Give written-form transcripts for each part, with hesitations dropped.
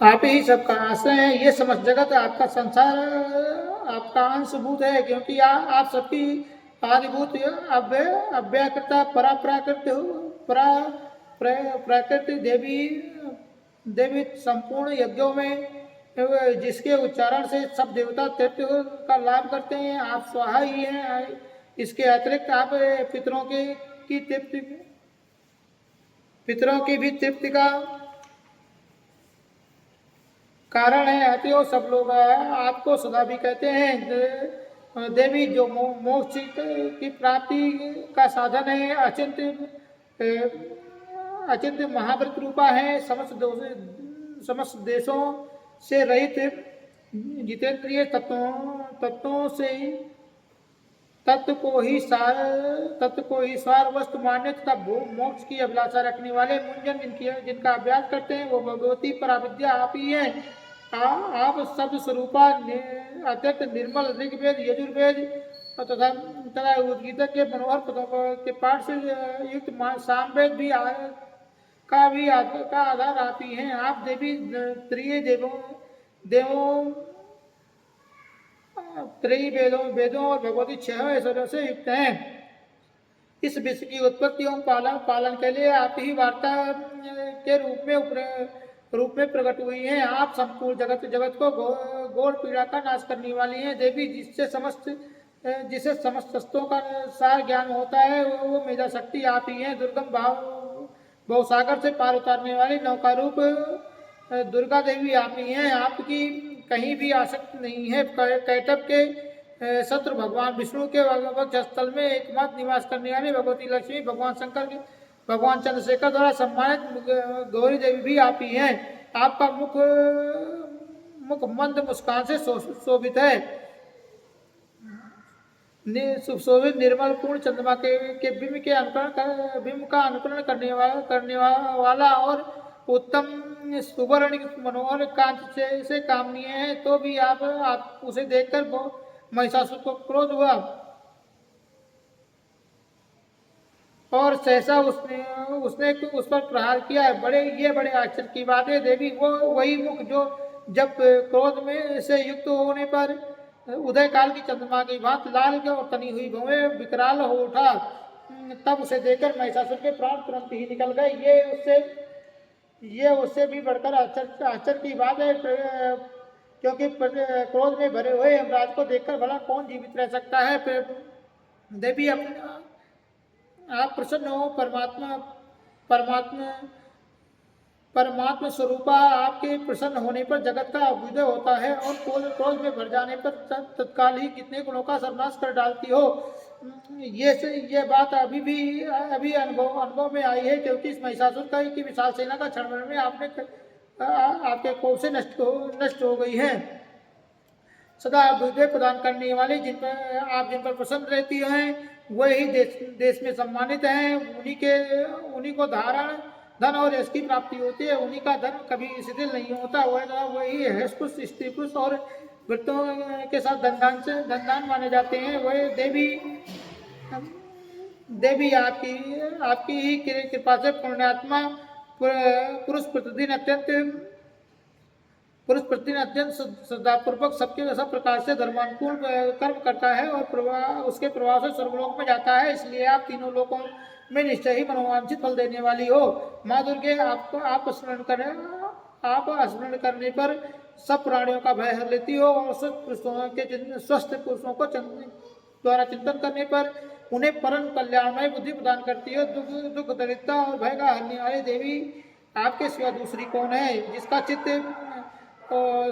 आप ही सबका आश्रय है। ये समस्त जगत आपका संसार आपका अंशभूत है, क्योंकि आप सबकी आदिभूत अव्यकृता प्राकृतिक देवी देवी संपूर्ण यज्ञों में जिसके उच्चारण से सब देवता तृप्ति का लाभ करते हैं। आप स्वाहा ही हैं। इसके अतिरिक्त आप पितरों की भी तृप्ति का कारण है। अतएव सब लोग आपको सदा भी कहते हैं देवी, जो मोक्ष की प्राप्ति का साधन है। अचिंत्य महाव्रत रूपा है। समस्त देशों से रहित जितेंद्रिय तत्वों से तत्व को ही सार वस्तु मान्य तथा मोक्ष की अभिलाषा रखने वाले मुंजन जिनका अभ्यास करते हैं, वो भगवती पराविद्या आप ही है। आप शब्द स्वरूपा अत्यंत निर्मल ऋग्वेद, यजुर्वेद तथा उद्गीता के मनोहर पदों के पाठ से युक्त सामवेद भी का आधार आप ही हैं। आप देवी त्रयी वेदों और भगवती 6 ऐश्वर्यों से युक्त हैं। इस विश्व की उत्पत्ति एवं पालन के लिए आप ही वार्ता के रूप में प्रकट हुई हैं। आप संपूर्ण जगत को घोर पीड़ा का नाश करने वाली हैं। देवी, जिसे समस्त शस्त्रों का सार ज्ञान होता है, वो मेधा शक्ति आप ही हैं। दुर्गम भवसागर से पार उतारने वाली नौका रूप दुर्गा देवी आप ही हैं। आपकी कहीं भी आसक्ति नहीं है। कैटभ के शत्रु भगवान विष्णु के वक्षस्थल में एकमात्र निवास करने वाली भगवती लक्ष्मी, भगवान चंद्रशेखर द्वारा सम्मानित गौरी देवी भी आप ही हैं। आपका मुख मंद मुस्कान से शोभित है। सुशोभित निर्मल पूर्ण चंद्रमा के बिंब का अनुकरण करने वाला और उत्तम सुवर्ण मनोहर कांत से कामनीय है। तो भी आप उसे देखकर महिषासुर को क्रोध हुआ और सहसा उसने उस पर प्रहार किया। ये बड़े आश्चर्य की बात है देवी। वो वही मुख जो जब क्रोध में से युक्त होने पर उदय काल की चंद्रमा की भांति लाल और तनी हुई भवें विकराल हो उठा, तब उसे देखकर महिषासुर के प्राण तुरंत ही निकल गए। ये उससे भी बढ़कर आश्चर्य की बात है, क्योंकि क्रोध में भरे हुए यमराज को देखकर भला कौन जीवित रह सकता है। देवी, आप प्रसन्न हो। परमात्मा स्वरूपा आपके प्रसन्न होने पर जगत का अभ्युदय होता है और क्रोध में भर जाने पर तत्काल ही कितने गुणों का सर्वनाश कर डालती हो। ये बात अभी अनुभव में आई है, क्योंकि इस महिषासुर की विशाल सेना का क्षण में आपके कोप से नष्ट हो गई है। सदा अभ्युदय प्रदान करने वाले जिन पर प्रसन्न रहती हैं, वही देश में सम्मानित हैं। उन्हीं को धन और यश की प्राप्ति होती है। उन्हीं का धन कभी शिथिल नहीं होता। वही हर्षपुरुष, स्त्री पुरुष और वृत्तों के साथ धनदान माने जाते हैं। वह देवी आपकी ही कृपा से पुण्यात्मा पुरुष प्रतिदिन अत्यंत श्रद्धापूर्वक सब प्रकार से धर्मानुकूल कर्म करता है और उसके प्रभाव से स्वर्गलोक में जाता है। इसलिए आप तीनों लोकों में निश्चय ही मनोवांछित फल देने वाली हो। माँ दुर्गे, आप स्मरण करने पर सब प्राणियों का भय हर लेती हो और स्वस्थ पुरुषों को द्वारा चिंतन करने पर उन्हें परम कल्याणमय बुद्धि प्रदान करती हो। दुख दरिद्रता और भय का हरने वाली देवी आपके सिवा दूसरी कौन है, जिसका चित्त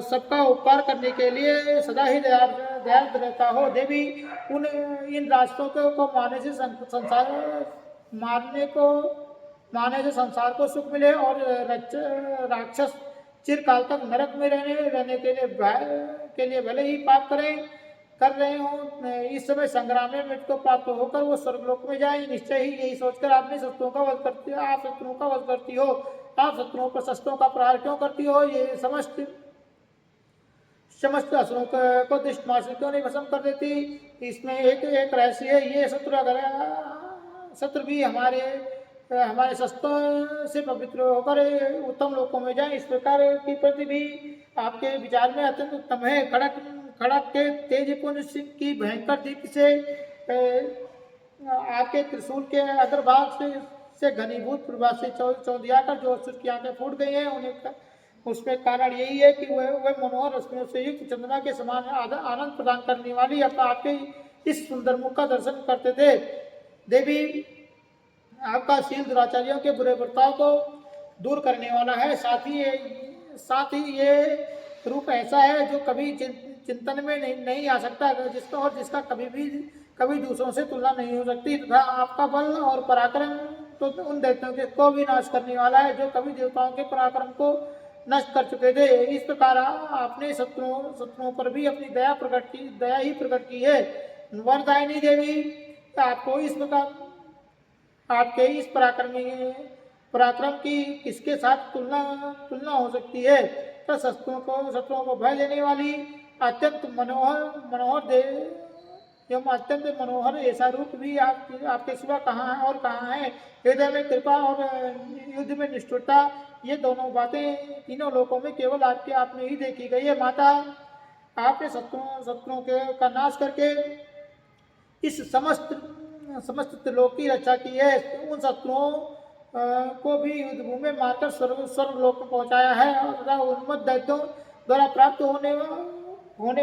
सबका उपकार करने के लिए सदा ही दयाल रहता हो। देवी, इन रास्तों को मारने से संसार को सुख मिले और राक्षस चिरकाल तक नरक में रहने के लिए भले ही पाप कर रहे हो, इस समय संग्राम में मृत्यु को प्राप्त होकर वो स्वर्गलोक में जाए। निश्चय ही यही सोचकर आपने शत्रुओं का वध करती हो। आप शत्रुओं पर शस्त्रों का प्रहार क्यों करती हो? ये समस्त असुरों को दुष्ट मार्ग क्यों नहीं भस्म कर देती? इसमें एक रहस्य है। ये शत्रु भी हमारे शस्त्रों से पवित्र होकर उत्तम लोकों में जाएं। इस प्रकार की प्रति भी आपके विचार में अत्यंत उत्तम है। खड़क खड़क के तेजपुंज की भयंकर दीप्ति से आपके त्रिशूल के अग्रभाग से घनीभूत प्रभा से चौंधिया कर जो असुर की आंखें फूट गई हैं, उन्हें उसमें कारण यही है कि वह मनोहर रश्मियों से युक्त चंद्रमा के समान आनंद प्रदान करने वाली आपके इस सुंदर मुख का दर्शन करते थे। देवी, आपका शील दुराचार्यों के बुरे बर्ताव को दूर करने वाला है। साथ ही ये रूप ऐसा है जो कभी चिंतन में नहीं आ सकता, जिसका कभी दूसरों से तुलना नहीं हो सकती, तथा आपका बल और पराक्रम तो उन दैत्यों को भी नाश करने वाला है जो कभी देवताओं के पराक्रम को नष्ट कर चुके थे। इस प्रकार आपने शत्रुओं पर भी अपनी दया ही प्रकट की है। वरदायिनी देवी, आपको इस प्रकार आपके इस पराक्रम की किसके साथ तुलना हो सकती है। तो शत्रुओं को भय देने वाली अत्यंत मनोहर ऐसा रूप भी आपके सिवा कहाँ है। हृदय में कृपा और युद्ध में निष्ठुरता, ये दोनों बातें तीनों लोकों में केवल आपके आप में ही देखी गई है। माता, आपने शत्रुओं का नाश करके इस समस्त त्रिलोक की रक्षा की है। उन शत्रुओं को भी युद्ध भूमि में मारकर स्वर्गलोक में पहुंचाया है तथा उन्मत्त दैत्यों द्वारा प्राप्त होने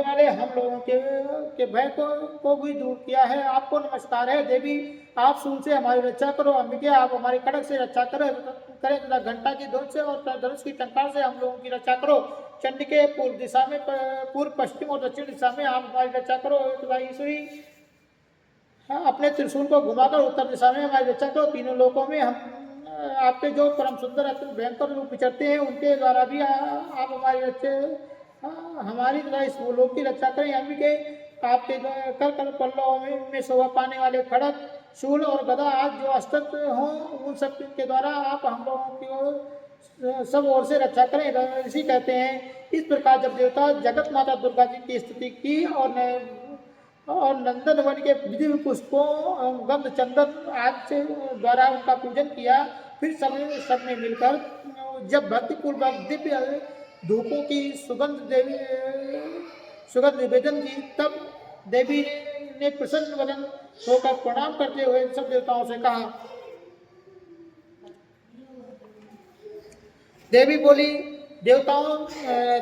वाले हम लोगों के भय को भी दूर किया है। आपको नमस्कार है। देवी, आप सूल से हमारी रक्षा करो। अंबिके, आप हमारी खड़ग से रक्षा करें तथा घंटा की ध्वज से और धनुष की टंकार से हम लोगों की रक्षा करो। चंडिके, पूर्व पश्चिम और दक्षिण दिशा में आप हमारी रक्षा करो तथा ईश्वरी, अपने त्रिशूल को घुमाकर उत्तर दिशा में हमारी रक्षा करो। तीनों लोकों में हम आपके जो परम सुंदर अत्यंत भयंकर रूप विचरते हैं, उनके द्वारा भी आप हमारी तथा इस लोक की रक्षा करें। अंबिके, आपके कर पल्लव में शोभा पाने वाले खड़ग, शूल और गदा आज जो अस्त्र हों, उन सब के द्वारा आप हम लोगों की सब ओर से रक्षा करें। इसी कहते हैं, इस प्रकार जब देवता जगत माता दुर्गा जी की स्तुति की और नंदन वन के विधि पुष्पों गंध चंदन आदि से द्वारा उनका पूजन किया, फिर सबने मिलकर जब भक्तिपूर्वक दिव्य धूपों की सुगंध निवेदन की, तब देवी ने प्रसन्न वदन होकर प्रणाम करते हुए सब देवताओं से कहा। देवी बोली, देवताओं,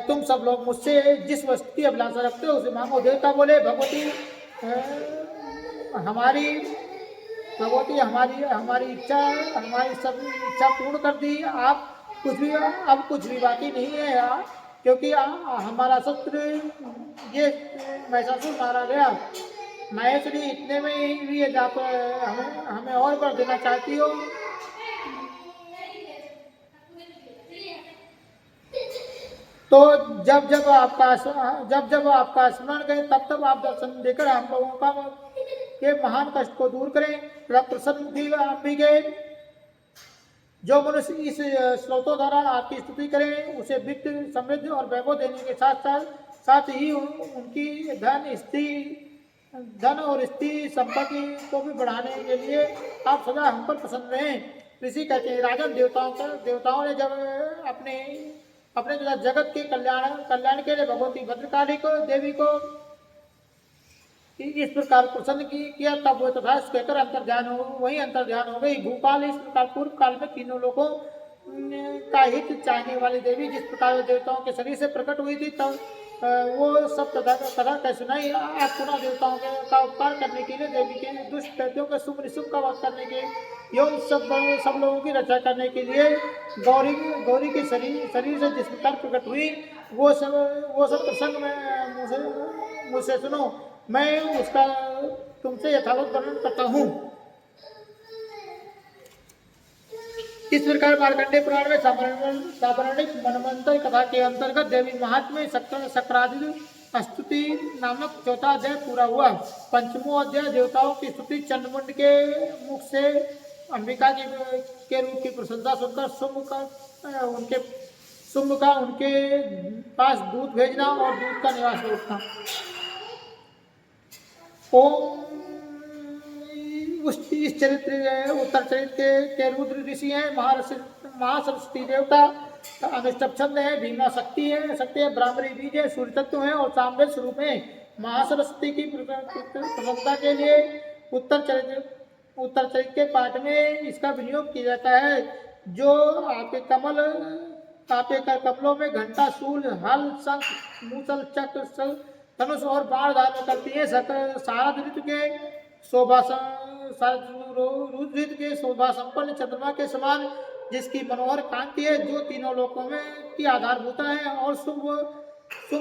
तुम सब लोग मुझसे जिस वस्तु की अभिलाषा रखते हो उसे मांगो। देवता बोले, भगवती, हमारी सब इच्छा पूर्ण कर दी। अब कुछ भी बाकी नहीं है, क्योंकि हमारा शत्रु ये महिषासुर मारा गया। महेश्वरी, इतने में भी आप हमें और कर देना चाहती हो। तो जब आपका स्मरण करें, तब आप दर्शन देकर हम लोगों के महान कष्ट को दूर करें। प्रसन्न अंबिके, जो मनुष्य इस श्लोकों द्वारा आपकी स्तुति करें, उसे वित्त, समृद्धि और वैभव देने के साथ ही उनकी धन और स्त्री संपत्ति को भी बढ़ाने के लिए आप सदा हम पर प्रसन्न रहें। ऋषि कहते हैं, राजन, देवताओं ने जब अपने जगत के कल्याण के लिए भगवती भद्रकाली देवी को इस प्रकार प्रसन्न किया, तब वो तथा कहकर अंतर्ध्यान हो गई। भूपाल, इस प्रकार पूर्व काल में तीनों लोगों का हित चाहने वाली देवी जिस प्रकार देवताओं के शरीर से प्रकट हुई थी, तब वो सब कथा कह सुनाई। आप पुनः देवताओं का उपकार करने के लिए, देवी के दुष्ट दैत्यों के शुभ निशुभ का वध करने के एवं सब लोगों की रक्षा करने के लिए गौरी के शरीर से जिस प्रकार प्रकट हुई, वो सब प्रसंग मुझसे सुनो। मैं उसका तुमसे यथावत वर्णन करता हूँ। इस प्रकार मार्कंडेय पुराण में साबरणिक मनमंत्र कथा के अंतर्गत देवी महात्म्य सक्रादि स्तुति नामक चौथा अध्याय पूरा हुआ। पंचमो अध्याय देवताओं की स्तुति। चंडमुंड के मुख से अंबिका के रूप की प्रशंसा सुनकर शुंभ का उनके पास दूध भेजना और दूध का निवास उठना। ओम इस चरित्र उत्तर चरित्र के रुद्र ऋषि हैं, महासरस्वती देवता, अनुष्टभ छंद है, भीमा शक्ति है, ब्राह्मणी बीज है, सूर्य तत्व है और सामवेद स्वरूप है। महासरस्वती की प्रसन्नता के लिए उत्तर चरित्र के पाठ में इसका विनियोग किया जाता है। जो आपके कमलों में घंटा, शूल, हल, शंख, मूसल, चक्र, धनुष और बाण धारण करती है। शारद ऋतु के शोभा संपन्न चंद्रमा के समान जिसकी मनोहर कांति है, जो तीनों लोकों में की आधारभूता है और शुभ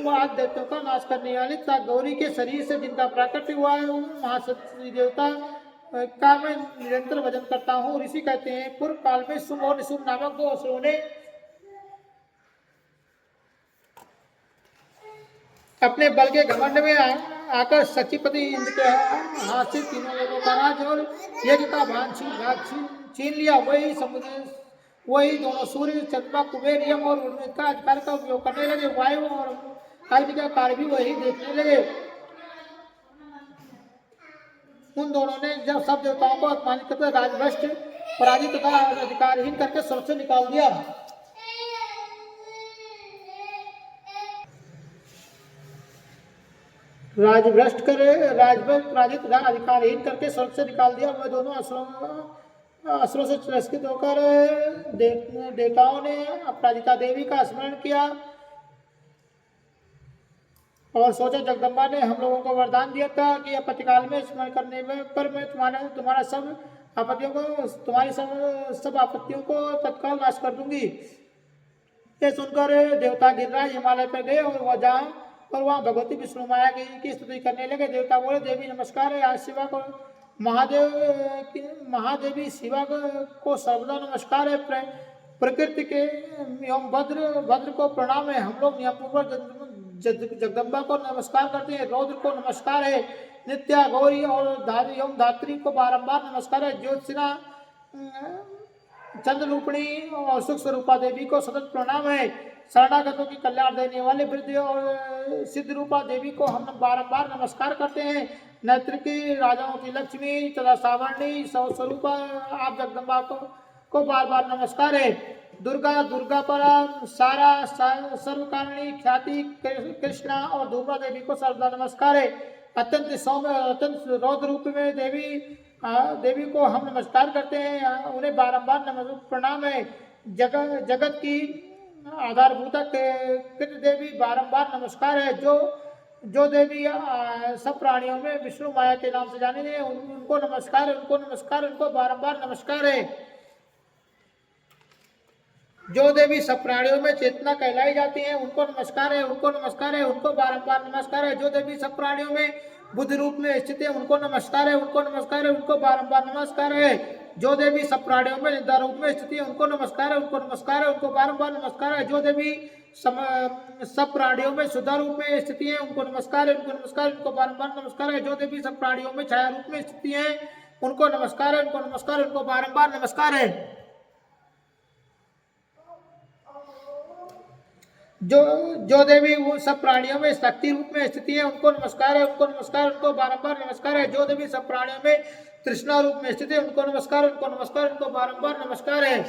आदि दैत्यों का नाश करने वाली तथा गौरी के शरीर से जिनका प्राकट्य हुआ है, महासरस्वती देवता का मैं निरंतर भजन करता हूँ। ऋषि कहते हैं, पूर्व काल में शुभ और निशुभ नामक दो असुरों ने अपने बल के घमंड में आकर सचिपति इंद्र के हाथ से तीनों लोगों का राज और यज्ञ का भाग छीन लिया। वही दोनों सूर्य, चंद्रमा, कुबेर, यम और उर्मित का अधिकार का उपयोग करने लगे। वायु और अग्नि का कार्य भी वही देखने लगे। उन दोनों ने जब सब देवताओं को अपमानित करके राजभ्रष्ट, पराजित तथा अधिकारहीन करके स्वर्ग से निकाल दिया। राजभ्रष्ट पराजित तथा अधिकारहीन करके स्वर्ग से निकाल दिया। वह दोनों असुरों से तिरस्कृत होकर देवताओं ने अपराजिता देवी का स्मरण किया और सोचा, जगदम्बा ने हम लोगों को वरदान दिया था कि आपत्तिकाल में स्मरण करने पर मैं तुम्हारी सब आपत्तियों को तत्काल नाश कर दूंगी। ये सुनकर देवता गिरिराज हिमालय पर गए और वहाँ भगवती विष्णु माया की स्तुति करने लगे। देवता बोले, देवी नमस्कार है। आज शिवा को महादेवी शिवा को सर्वदा नमस्कार है। प्रकृति के एवं भद्र को प्रणाम है। हम लोग नियमपूर्वक जगदम्बा को नमस्कार करते हैं। रौद्र को नमस्कार है। नित्या, गौरी और धात्री को बारंबार नमस्कार है। ज्योतिषा, चंद्ररूपिणी और सुख स्वरूपा देवी को सतत प्रणाम है। शरणागतों की कल्याण देने वाले वृद्ध और सिद्ध रूपा देवी को हम बारंबार नमस्कार करते हैं। नेत्र की, राजाओं की लक्ष्मी तथा सावर्णी स्वरूपा आप जगदम्बा को बार बार नमस्कार है। दुर्गा परा, सारा, सर्वकारिणी, ख्याति, कृष्णा और दुर्गा देवी को सर्वदा नमस्कार है। अत्यंत सौम्य और अत्यंत रौद्र रूप में देवी को हम नमस्कार करते हैं। उन्हें बारंबार प्रणाम है। जगत की आधारभूता कृत देवी बारंबार नमस्कार है। जो देवी सब प्राणियों में विष्णु माया के नाम से जाने गए, उनको नमस्कार है, उनको बारंबार नमस्कार है। जो देवी सब प्राणियों में चेतना कहलाई जाती है, उनको नमस्कार है, उनको बारंबार नमस्कार है। जो देवी सब प्राणियों में बुद्ध रूप में स्थित है, उनको नमस्कार है, उनको बारंबार नमस्कार है। जो देवी सब प्राणियों में निद्रा रूप में स्थित है, उनको नमस्कार है, उनको बारंबार नमस्कार है। जो देवी सब प्राणियों में शुद्ध रूप में स्थिति है, उनको नमस्कार है, उनको बारंबार नमस्कार है। जो देवी सब प्राणियों में छाया रूप में स्थिति है, उनको नमस्कार है, उनको बारंबार नमस्कार है। जो देवी वो सब प्राणियों में शक्ति रूप में स्थिति है, उनको नमस्कार है, उनको बारंबार नमस्कार है। जो देवी सब प्राणियों में तृष्णा रूप में स्थित है, उनको नमस्कार है, उनको बारंबार नमस्कार है।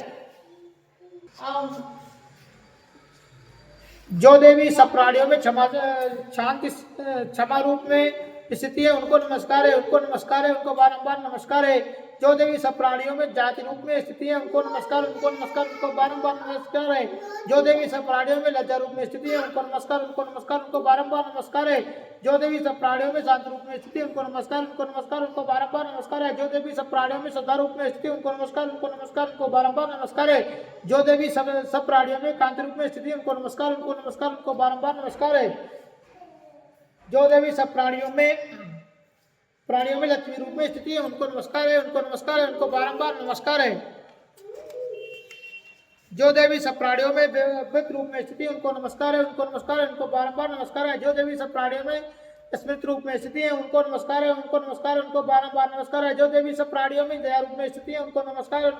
जो देवी सब प्राणियों में क्षमा रूप में स्थिति है, उनको नमस्कार है, उनको बारंबार नमस्कार है। जो देवी सब प्राणियों में जाति रूप में स्थिति है, उनको नमस्कार, उनको बारंबार नमस्कार है। जो देवी सब प्राणियों में लज्जा रूप में स्थिति है, उनको नमस्कार, उनको बारंबार नमस्कार है। जो देवी सब प्राणियों में शांत रूप में स्थिति है, उनको नमस्कार, उनको बारंबार नमस्कार है। जो देवी सब प्राणियों में श्रद्धा रूप में स्थिति है, उनको नमस्कार, उनको बारंबार नमस्कार है। जो देवी सब प्राणियों में कांति रूप में स्थिति है, उनको नमस्कार, उनको बारंबार नमस्कार है। जो देवी सब प्राणियों में लक्ष्मी रूप में स्थिति है, उनको नमस्कार है, उनको बारंबार नमस्कार है। जो देवी सब प्राणियों में व्यक्त रूप में स्थिति है, उनको नमस्कार है, उनको बारंबार नमस्कार है। जो देवी सब प्राणियों में स्मृत रूप में स्थिति है, उनको नमस्कार है, उनको बारंबार नमस्कार है। जो देवी सब प्राणियों में दया रूप में स्थिति है, उनको नमस्कार है, उनको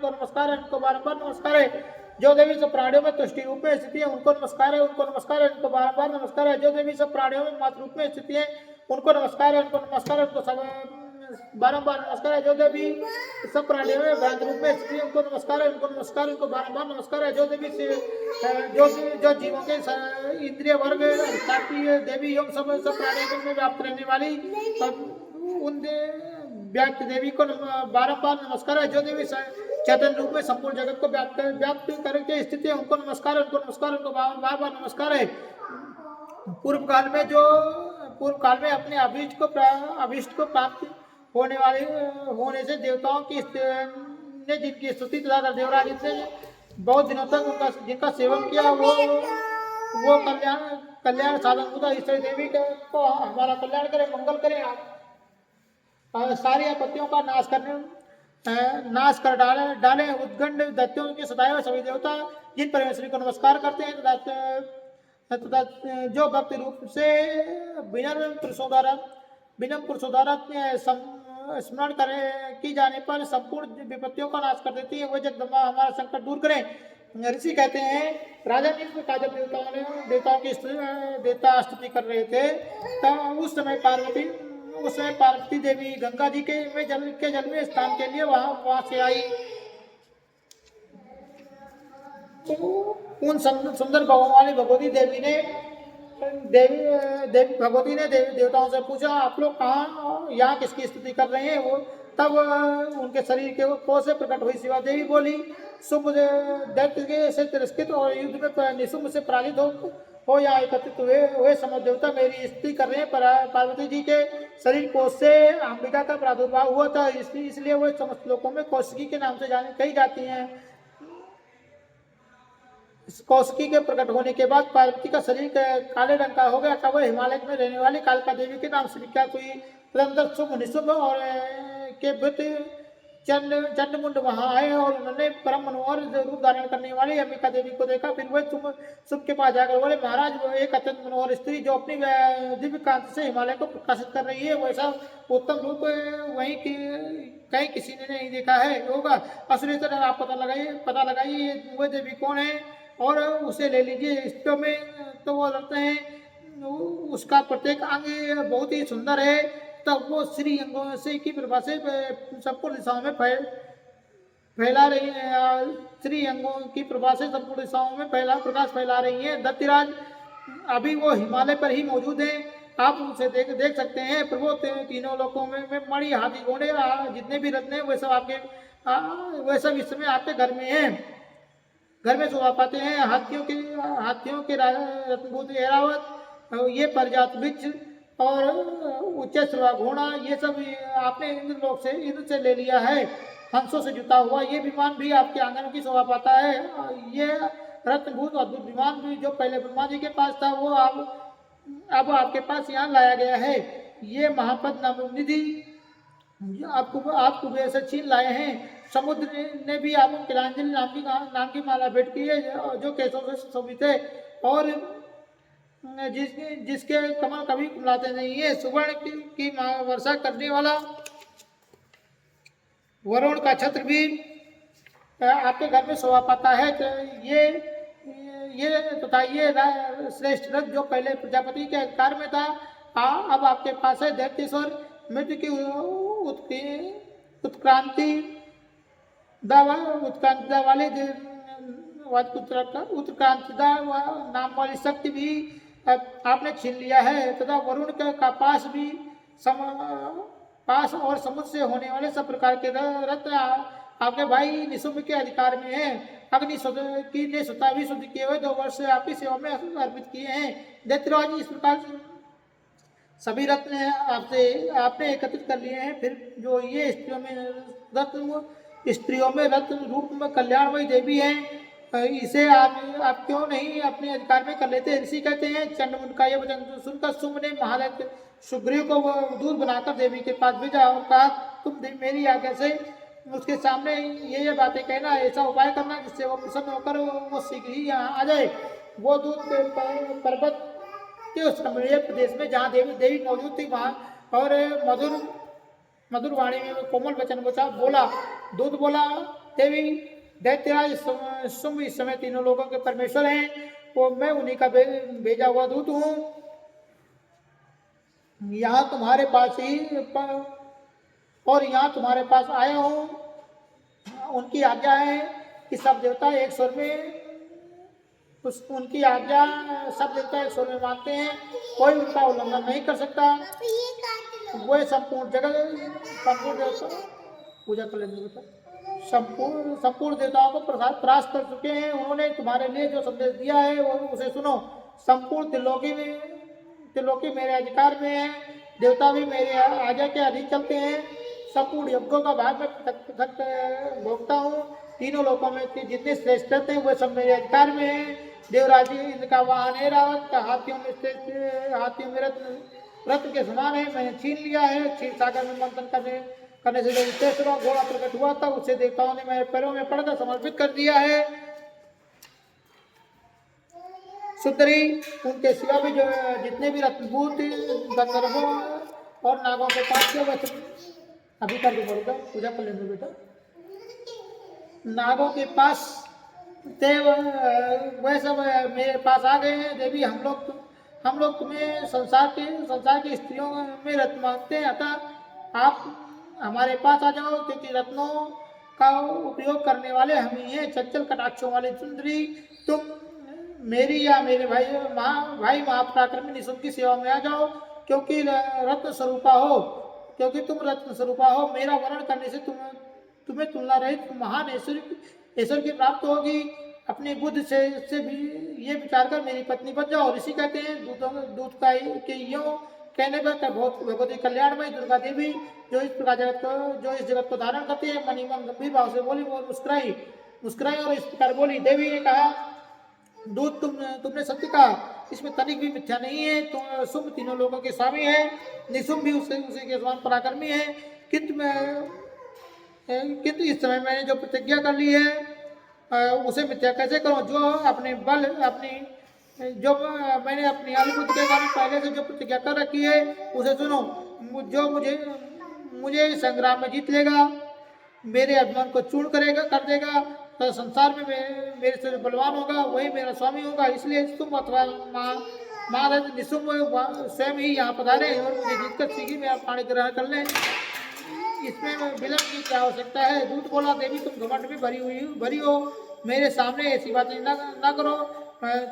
बारंबार नमस्कार है। जो देवी सब प्राणियों में तुष्टि रूप में स्थिति है, उनको नमस्कार है, उनको बारंबार नमस्कार है। जो देवी सब प्राणियों में मातृ रूप में स्थिति है, उनको नमस्कार है, उनको बारंबार नमस्कार है। जो देवी सब प्राणियों में भ्रांत रूप में स्त्री, उनको नमस्कार है, उनको नमस्कार, उनको बारंबार नमस्कार है। जो देवी जो जीवों के इंद्रिय वर्ग अधिष्ठात्री देवी एवं सब प्राणियों में व्याप्त रहने वाली उन व्याप्त देवी को बारंबार नमस्कार है। जो देवी चैतन्य रूप में संपूर्ण जगत को व्याप्त करके स्थित है, उनको नमस्कार है, उनको नमस्कार, उनको बार बार नमस्कार है। पूर्व काल में अपने अभीष्ट को प्राप्त होने से देवताओं की ने जिनकी स्तुति तथा देवराज ने बहुत दिनों तक जिनका सेवन किया वो कल्याण साधन होता। ईश्वरी देवी को हमारा कल्याण करे, मंगल करे, सारी आपत्तियों का नाश कर डाले। उद्गंड दैत्यों के सदाएं सभी देवता जिन परमेश्वरी को नमस्कार करते हैं तथा जो भक्ति रूप से विनम्र पुरुषों द्वारा स्मरण की जाने पर संपूर्ण विपत्तियों का नाश कर देती है। वह जगदम्बा हमारा संकट दूर करें। ऋषि कहते हैं राजा ने जब देवताओं की देवता स्तुति कर रहे थे तब उस समय पार्वती देवी गंगा जी के जल में स्नान के लिए वहां से आई। उन सुंदर भवन वाली भगवती देवी ने देवताओं से पूछा, आप लोग कहाँ यहाँ किसकी स्तुति कर रहे हैं? वो तब उनके शरीर के कोष से प्रकट हुई शिवा देवी बोली, शुभ दैत्य से तिरस्कृत और युद्ध में निशुंभ से पराजित हो या एकत्रित हुए समस्त देवता मेरी स्तुति कर रहे हैं। पार्वती जी के शरीर कोष से अंबिका का प्रादुर्भाव हुआ था, इसलिए वो समस्त लोकों में कौशिकी के नाम से कही जाती हैं। कौशिकी के प्रकट होने के बाद पार्वती का शरीर काले रंग का हो गया था। वह हिमालय में रहने वाली कालिका देवी के नाम से विख्यात हुई। तदनंतर शुभ निशुंभ और के वृत्त चंडमुंड वहां आए और उन्होंने परम मनोहर रूप धारण करने वाली अंबिका देवी को देखा। फिर वह शुभ के पास जाकर बोले, महाराज वो एक अत्यंत मनोहर स्त्री जो अपनी दिव्य कांति से हिमालय को प्रकाशित कर रही है, वैसा उत्तम रूप वही कहीं किसी ने नहीं देखा है होगा। असुरी तरह आप पता लगाइए वह देवी कौन है और उसे ले लीजिए। स्त्रियों में तो वो लगते हैं उसका प्रत्येक अंग बहुत ही सुंदर है, तब वो श्री अंगों से की प्रभा से संपूर्ण दिशाओं में फैला रही है। श्री अंगों की प्रभा से संपूर्ण दिशाओं में प्रकाश फैला रही है। दत्तिराज अभी वो हिमालय पर ही मौजूद है, आप उसे देख सकते हैं। प्रभु तीनों लोकों में मणि हाथी घोड़े जितने भी रत्न हैं वे सब इस समय आपके घर में शोभा पाते हैं। हाथियों के रत्नभूत ऐरावत, ये परजात वृक्ष और उच्च श्रवा घोड़ा ये सब आपने इंद्र से ले लिया है। हंसों से जुटा हुआ ये विमान भी आपके आंगन की शोभा पाता है। ये रत्नभूत अद्भुत विमान भी जो पहले ब्रह्मा जी के पास था वो अब आपके पास यहाँ लाया गया है। ये महापद निधि आप कुबेर से छीन लाए हैं। समुद्र ने भी आपको किलांजलि नाम की माला भेंट की है जो केसों से शोभित है और जिसके कमल कभी कुमलाते नहीं है। सुवर्ण की वर्षा करने वाला वरुण का छत्र भी आपके घर में शोभा पाता है। तो ये श्रेष्ठ रथ जो पहले प्रजापति के अधिकार में था अब आपके पास है। दैत्येश्वर मृत्यु की उत्क्रांति वाले उत्क्रांतिदा नाम वाली शक्ति भी आपने छीन लिया है तथा वरुण का पास और समुद्र से होने वाले सब प्रकार के रत्न आपके भाई निशुंभ के अधिकार में है। अग्नि ने स्वतः भी शुद्ध किए हुए 2 वर्ष आपकी सेवा में अर्पित किए हैं। दैत्यराज इस प्रकार सभी रत्न आपने एकत्रित कर लिए हैं। फिर जो ये स्त्रियों में रत्न रूप में कल्याणमयी देवी है, इसे आप क्यों नहीं अपने अधिकार में कर लेते? ऋषि कहते हैं चंडमुंड का यह वचन सुनकर शुंभ ने महाराज सुग्रीव को दूध बनाकर देवी के पास भेजा और कहा, तुम मेरी आज्ञा से उसके सामने ये बातें कहना, ऐसा उपाय करना जिससे वो प्रसन्न होकर वो शीघ्र ही यहाँ आ जाए। वो दूध पर्वत के उस रमणीय प्रदेश में जहाँ देवी मौजूद थी वहाँ और मधुर वाणी में कोमल वचन बोला। दूध बोला, देवी दैत्यराज शुंभ इस समय तीनों लोगों के परमेश्वर हैं, वो मैं उन्हीं का भेजा हुआ दूत हूँ। यहाँ तुम्हारे पास ही और यहाँ तुम्हारे पास आया हूँ। उनकी आज्ञा है कि सब देवता एक स्वर में उनकी आज्ञा सब देवता एक स्वर में मानते हैं, कोई उनका उल्लंघन नहीं कर सकता। वो संपूर्ण जगत संपूर्ण देवता पूजा कर लेंगे बेटा, संपूर्ण देवताओं को परास्त कर चुके हैं। उन्होंने तुम्हारे लिए जो संदेश दिया है वो उसे सुनो। संपूर्ण त्रिलोकी मेरे अधिकार में है, देवता भी मेरे आज्ञा के अधीन चलते हैं। संपूर्ण यज्ञों का भाग में पृथक भोगता हूँ। तीनों लोकों में जितने श्रेष्ठ हैं वो सब मेरे अधिकार में है। देवराज इंद्र का वाहन है रावत का, हाथियों में रत्न के समान है। मैंने छीन लिया है। क्षीर सागर में मंथन करने से जब तेसरा घोड़ा प्रकट हुआ था, उसे देवताओं ने मेरे पैरों में पड़कर समर्पित कर दिया है। सुंदरी, उनके सिवा भी जो जितने भी रत्नभूत गंधर्वों और नागों के पास थे वह अभी कर बोलता पूजा कर लेंगे बेटा। नागों के पास थे वह सब मेरे पास आ गए हैं। देवी, हम लोग तुम्हें संसार की स्त्रियों में रत्न मानते हैं, अतः आप हमारे पास आ जाओ, क्योंकि रत्नों का उपयोग करने वाले हम ही हैं। चंचल कटाक्षों वाले सुंदरी, तुम मेरी या मेरे भाई महापराक्रमी निशुम्भ की सेवा में आ जाओ, क्योंकि तुम रत्न स्वरूपा हो। मेरा वर्ण करने से तुम्हें तुलना रहित महान ईश्वर की प्राप्त होगी। अपनी बुद्धि से भी ये विचार कर मेरी पत्नी बन जाओ। ऋषि कहते हैं, दूत का के यूं कहने पर भगवती कल्याणमयी दुर्गा देवी जो इस जगत को धारण करती है, मणिमन गंभीर भाव से बोली और मुस्कुराई और इस प्रकार बोली। देवी ने कहा, दूत तुमने सत्य कहा, इसमें तनिक भी मिथ्या नहीं है। तो शुंभ तीनों लोगों के स्वामी है, निशुंभ भी उसी के समान पराक्रमी है। किंतु इस समय मैंने जो प्रतिज्ञा कर ली है उसे मिथ्या कैसे करूं? मैंने अपनी आयुर्बुद्ध के कारण पहले से जो प्रतिज्ञा कर रखी है उसे सुनो। जो मुझे संग्राम में जीत लेगा, मेरे अभिमान को चूर्ण कर देगा, तो संसार में मेरे से जो बलवान होगा वही मेरा स्वामी होगा। इसलिए तुम अथवा महाराज निशुंभ स्वयं ही यहाँ पधारे और मुझे जीतकर शीघ्र मेरा पाणी ग्रहण कर लें। इसमें विलंब की क्या आवश्यकता है? दूत बोला, देवी तुम घमंड में भरी हो, मेरे सामने ऐसी बातें ना करो।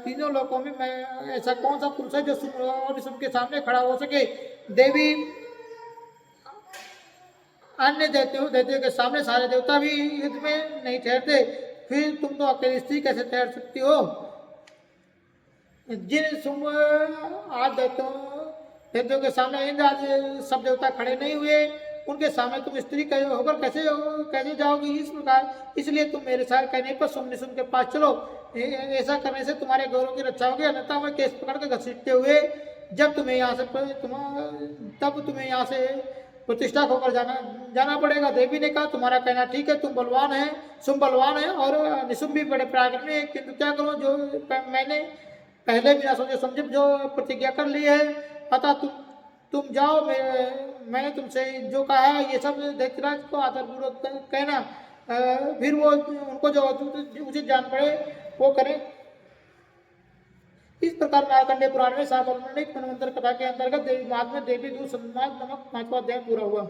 तीनों लोगों में मैं ऐसा कौन सा पुरुष है जो शुंभ और निशुंभ के सामने खड़ा हो सके? देवी, अन्य दैत्यों के सामने सारे देवता भी युद्ध में नहीं ठहरते, फिर तुम तो अकेली स्त्री कैसे ठहर सकती हो? जिन शुंभ आज दैत्यों के सामने इंद्र आज सब देवता खड़े नहीं हुए, उनके सामने तुम स्त्री होकर कैसे जाओगी? इस प्रकार इसलिए तुम मेरे साथ कहने पर शुंभ निशुंभ के पास चलो। ऐसा करने से तुम्हारे गौरव की रक्षा होगी, अन्यथा मैं केस पकड़ कर घसीटते हुए तब तुम्हें यहाँ से प्रतिष्ठा खोकर जाना पड़ेगा। देवी ने कहा, तुम्हारा कहना ठीक है, तुम बलवान है, शुंभ बलवान है और निशुंभ भी बड़े पराक्रमी है, किंतु क्या करूं, जो मैंने पहले बिना सोचे समझे जो प्रतिज्ञा कर ली है, अतः तुम जाओ। मैंने तुमसे जो कहा है ये सब दैत्यराज को आदरपूर्वक कहना, फिर वो उनको जो उचित जान पड़े वो करें। इस प्रकार मार्कंडेय पुराण में सावर्णिक मनवंतर कथा के अंतर्गत देवी महात्म्य देवी दूत संवाद नामक 5वां अध्याय पूरा हुआ।